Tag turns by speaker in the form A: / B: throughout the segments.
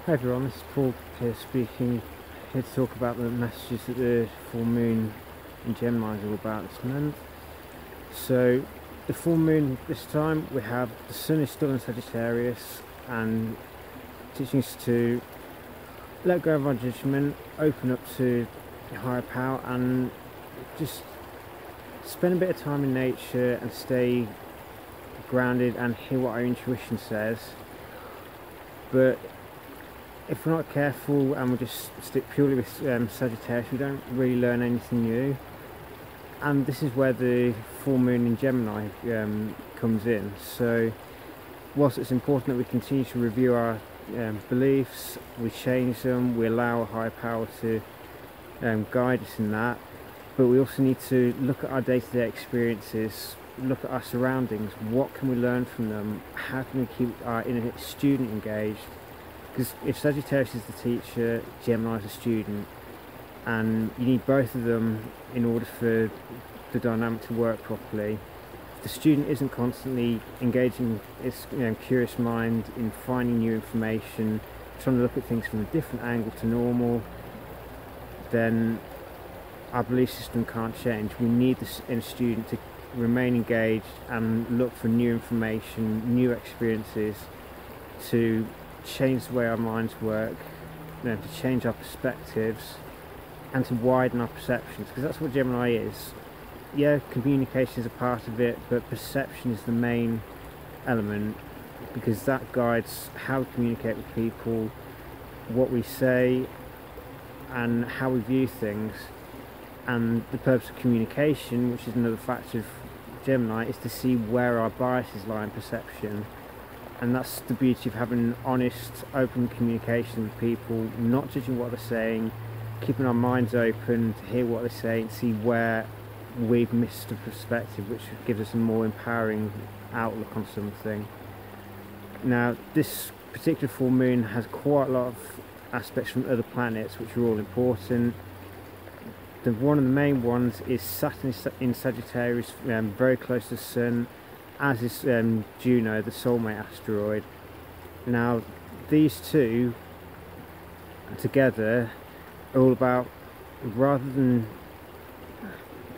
A: Hi everyone, this is Paul here speaking, here to talk about the messages that the full moon in Gemini is all about this month. So, the full moon this time, we have the sun is still in Sagittarius and teaching us to let go of our judgment, open up to higher power, and just spend a bit of time in nature and stay grounded and hear what our intuition says. But if we're not careful and we just stick purely with Sagittarius, we don't really learn anything new. And this is where the full moon in Gemini comes in. So whilst it's important that we continue to review our beliefs, we change them, we allow a higher power to guide us in that, but we also need to look at our day-to-day experiences, look at our surroundings, what can we learn from them, how can we keep our inner student engaged. Because if Sagittarius is the teacher, Gemini is the student, and you need both of them in order for the dynamic to work properly. If the student isn't constantly engaging its curious mind in finding new information, trying to look at things from a different angle to normal, then our belief system can't change. We need the inner student to remain engaged and look for new information, new experiences, to change the way our minds work, to change our perspectives and to widen our perceptions, because that's what Gemini is. Yeah, communication is a part of it, but perception is the main element, because that guides how we communicate with people, what we say and how we view things. And the purpose of communication, which is another factor of Gemini, is to see where our biases lie in perception. And that's the beauty of having honest, open communication with people, not judging what they're saying, keeping our minds open to hear what they say and see where we've missed a perspective, which gives us a more empowering outlook on something. Now, this particular full moon has quite a lot of aspects from other planets, which are all important. One of the main ones is Saturn in Sagittarius, very close to the Sun, as is Juno, the soulmate asteroid. Now, these two together are all about, rather than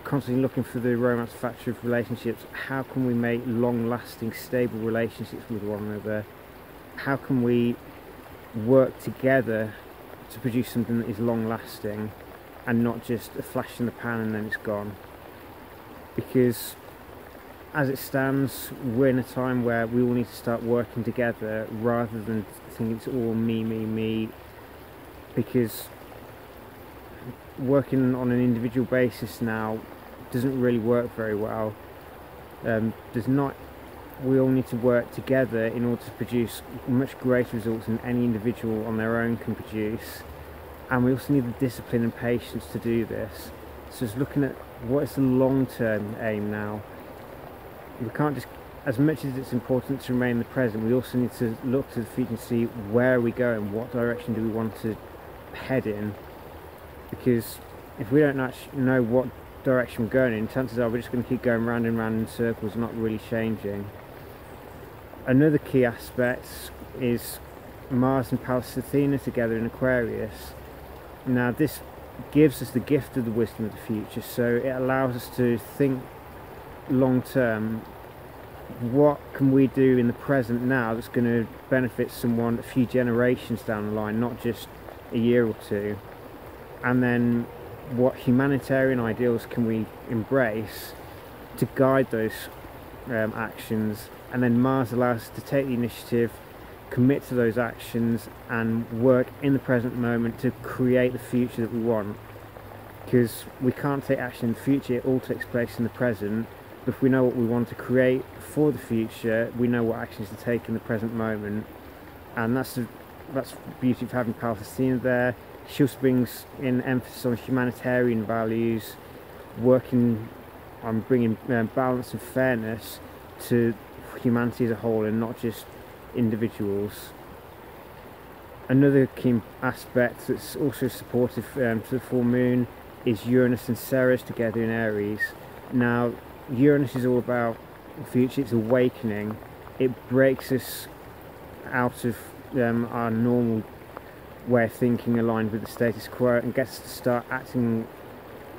A: constantly looking for the romance factor of relationships, how can we make long-lasting, stable relationships with one another? How can we work together to produce something that is long-lasting and not just a flash in the pan and then it's gone? Because as it stands, we're in a time where we all need to start working together rather than thinking it's all me, because working on an individual basis now doesn't really work very well. We all need to work together in order to produce much greater results than any individual on their own can produce. And we also need the discipline and patience to do this. So it's looking at what is the long-term aim now. We can't just, as much as it's important to remain in the present, we also need to look to the future and see where are we going, what direction do we want to head in. Because if we don't actually know what direction we're going in, chances are we're just going to keep going round and round in circles, not really changing. Another key aspect is Mars and Pallas Athena together in Aquarius. Now, this gives us the gift of the wisdom of the future, so it allows us to think long term. What can we do in the present now that's going to benefit someone a few generations down the line, not just a year or two? And then what humanitarian ideals can we embrace to guide those actions? And then Mars allows us to take the initiative, commit to those actions and work in the present moment to create the future that we want. Because we can't take action in the future, it all takes place in the present. But if we know what we want to create for the future, we know what actions to take in the present moment. And that's the beauty of having Pallas Athena there. She also brings in emphasis on humanitarian values, working on bringing balance and fairness to humanity as a whole and not just individuals. Another key aspect that's also supportive to the full moon is Uranus and Ceres together in Aries. Now, Uranus is all about the future, it's awakening. It breaks us out of our normal way of thinking aligned with the status quo and gets us to start acting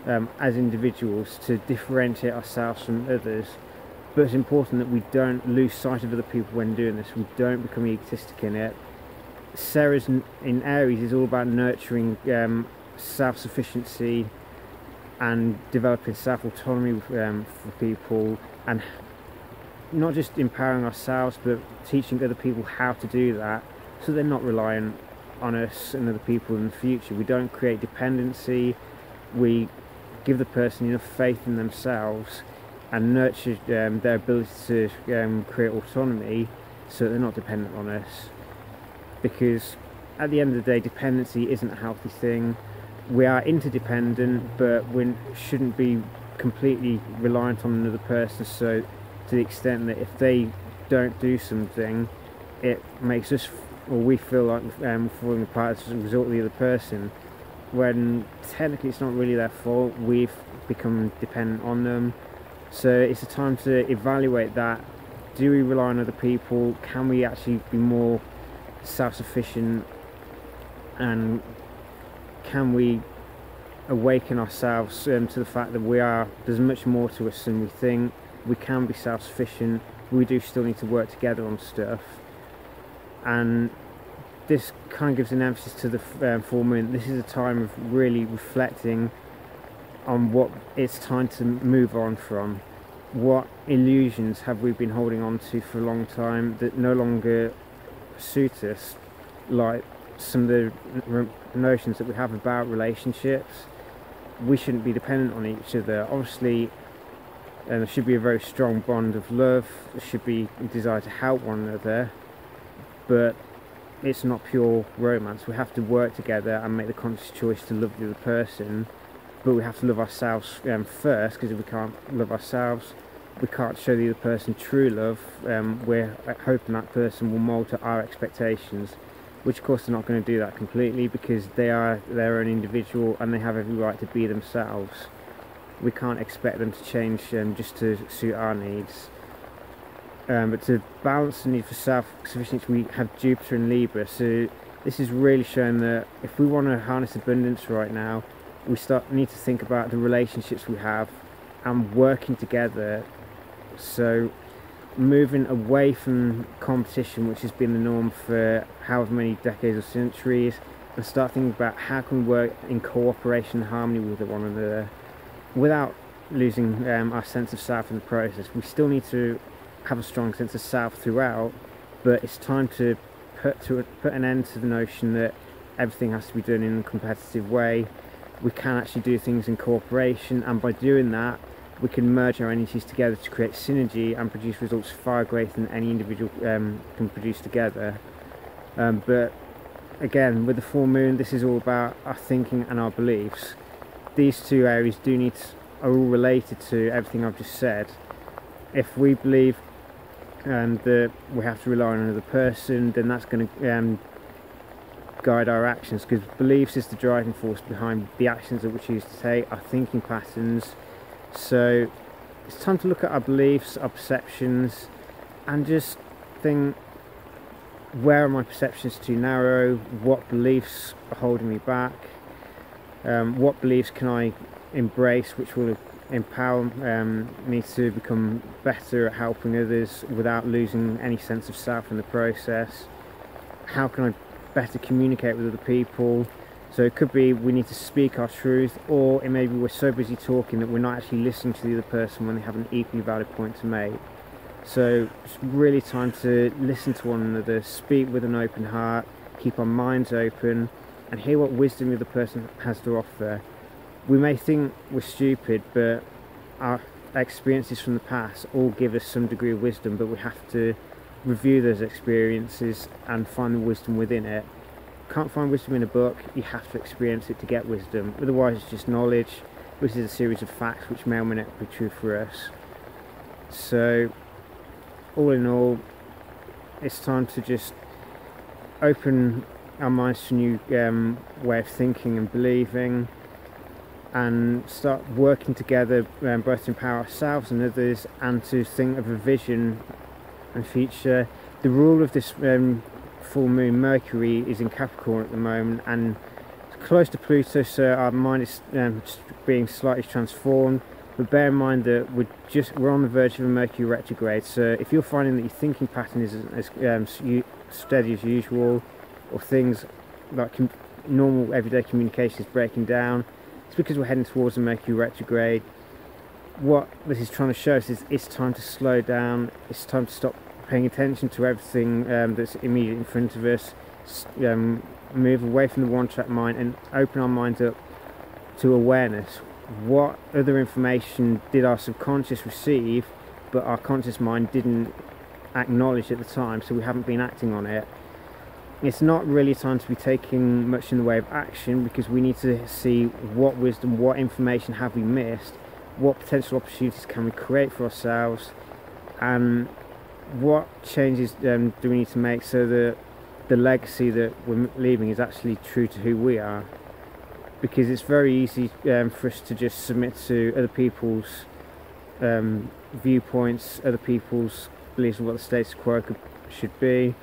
A: as individuals to differentiate ourselves from others. But it's important that we don't lose sight of other people when doing this. We don't become egotistic in it. Sarah's in Aries is all about nurturing self-sufficiency and developing self-autonomy for people, and not just empowering ourselves but teaching other people how to do that, so they're not reliant on us and other people in the future. We don't create dependency. We give the person enough faith in themselves and nurture their ability to create autonomy, so they're not dependent on us. Because at the end of the day, dependency isn't a healthy thing. We are interdependent, but we shouldn't be completely reliant on another person, so to the extent that if they don't do something, it makes us, or we feel like falling apart as a result of the other person, when technically it's not really their fault. We've become dependent on them. So it's a time to evaluate that. Do we rely on other people? Can we actually be more self-sufficient? And can we awaken ourselves to the fact that there's much more to us than we think. We can be self-sufficient. We do still need to work together on stuff. And this kind of gives an emphasis to the full moon. This is a time of really reflecting on what it's time to move on from. What illusions have we been holding on to for a long time that no longer suit us, like some of the notions that we have about relationships. We shouldn't be dependent on each other. Obviously, there should be a very strong bond of love. There should be a desire to help one another, but it's not pure romance. We have to work together and make the conscious choice to love the other person, but we have to love ourselves first, because if we can't love ourselves, we can't show the other person true love. We're hoping that person will mould to our expectations, which of course they're not going to do that completely, because they are their own individual and they have every right to be themselves. We can't expect them to change just to suit our needs. But to balance the need for self-sufficiency, we have Jupiter and Libra. So this is really showing that if we want to harness abundance right now, we need to think about the relationships we have and working together. So moving away from competition, which has been the norm for however many decades or centuries, and start thinking about how can we work in cooperation and harmony with one another without losing our sense of self in the process. We still need to have a strong sense of self throughout, but it's time to put an end to the notion that everything has to be done in a competitive way. We can actually do things in cooperation, and by doing that we can merge our energies together to create synergy and produce results far greater than any individual can produce together. But again, with the full moon, this is all about our thinking and our beliefs. These two areas are all related to everything I've just said. If we believe that we have to rely on another person, then that's going to guide our actions, because beliefs is the driving force behind the actions that we choose to take, our thinking patterns. So it's time to look at our beliefs, our perceptions, and just think, where are my perceptions too narrow? What beliefs are holding me back? What beliefs can I embrace which will empower me to become better at helping others without losing any sense of self in the process? How can I better communicate with other people? So it could be we need to speak our truth, or it may be we're so busy talking that we're not actually listening to the other person when they have an equally valid point to make. So it's really time to listen to one another, speak with an open heart, keep our minds open, and hear what wisdom the other person has to offer. We may think we're stupid, but our experiences from the past all give us some degree of wisdom, but we have to review those experiences and find the wisdom within it. Can't find wisdom in a book, you have to experience it to get wisdom. Otherwise it's just knowledge, which is a series of facts which may or may not be true for us. So all in all, it's time to just open our minds to a new way of thinking and believing, and start working together both to empower ourselves and others, and to think of a vision and future. The rule of this full moon, Mercury is in Capricorn at the moment and close to Pluto, so our mind is being slightly transformed. But bear in mind that we're on the verge of a Mercury retrograde, so if you're finding that your thinking pattern is as steady as usual, or things like normal everyday communication is breaking down, it's because we're heading towards a Mercury retrograde. What this is trying to show us is it's time to slow down, it's time to stop paying attention to everything that's immediately in front of us, move away from the one-track mind and open our minds up to awareness. What other information did our subconscious receive but our conscious mind didn't acknowledge at the time, so we haven't been acting on it? It's not really a time to be taking much in the way of action, because we need to see what wisdom, what information have we missed, what potential opportunities can we create for ourselves, and what changes do we need to make so that the legacy that we're leaving is actually true to who we are. Because it's very easy for us to just submit to other people's viewpoints, other people's beliefs of what the status quo should be,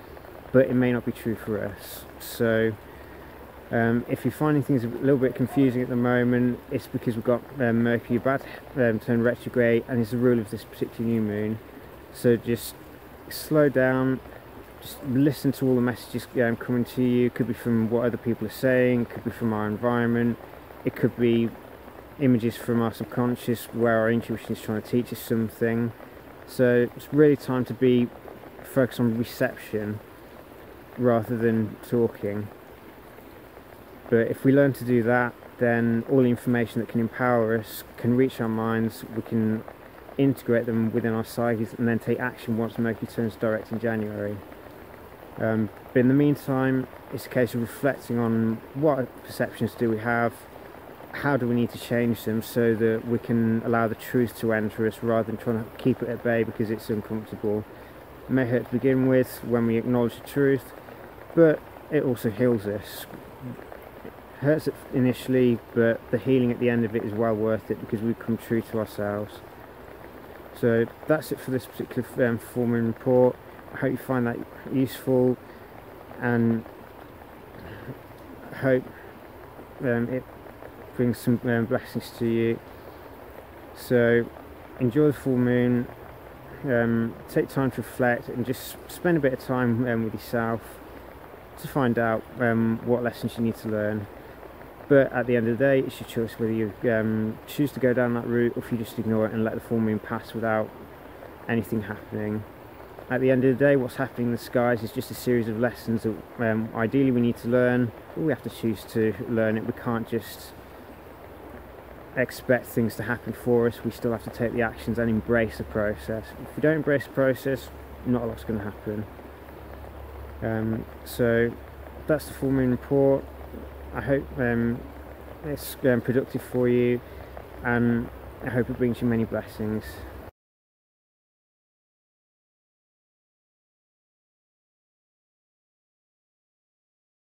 A: but it may not be true for us. So if you're finding things a little bit confusing at the moment, it's because we've got Mercury about turn retrograde, and it's the rule of this particular new moon. So just slow down, just listen to all the messages coming to you. It could be from what other people are saying, it could be from our environment, it could be images from our subconscious where our intuition is trying to teach us something. So it's really time to be focused on reception rather than talking. But if we learn to do that, then all the information that can empower us can reach our minds, we can integrate them within our psyches and then take action once Mercury turns direct in January. But in the meantime, it's a case of reflecting on what perceptions do we have, how do we need to change them so that we can allow the truth to enter us rather than trying to keep it at bay because it's uncomfortable. It may hurt to begin with when we acknowledge the truth, but it also heals us. It hurts initially, but the healing at the end of it is well worth it because we become true to ourselves. So that's it for this particular full moon report. I hope you find that useful, and I hope it brings some blessings to you. So enjoy the full moon, take time to reflect and just spend a bit of time with yourself to find out what lessons you need to learn. But at the end of the day, it's your choice whether you choose to go down that route or if you just ignore it and let the full moon pass without anything happening. At the end of the day, what's happening in the skies is just a series of lessons that ideally we need to learn, but we have to choose to learn it. We can't just expect things to happen for us. We still have to take the actions and embrace the process. If we don't embrace the process, not a lot's going to happen. So that's the full moon report. I hope it's productive for you, and I hope it brings you many blessings.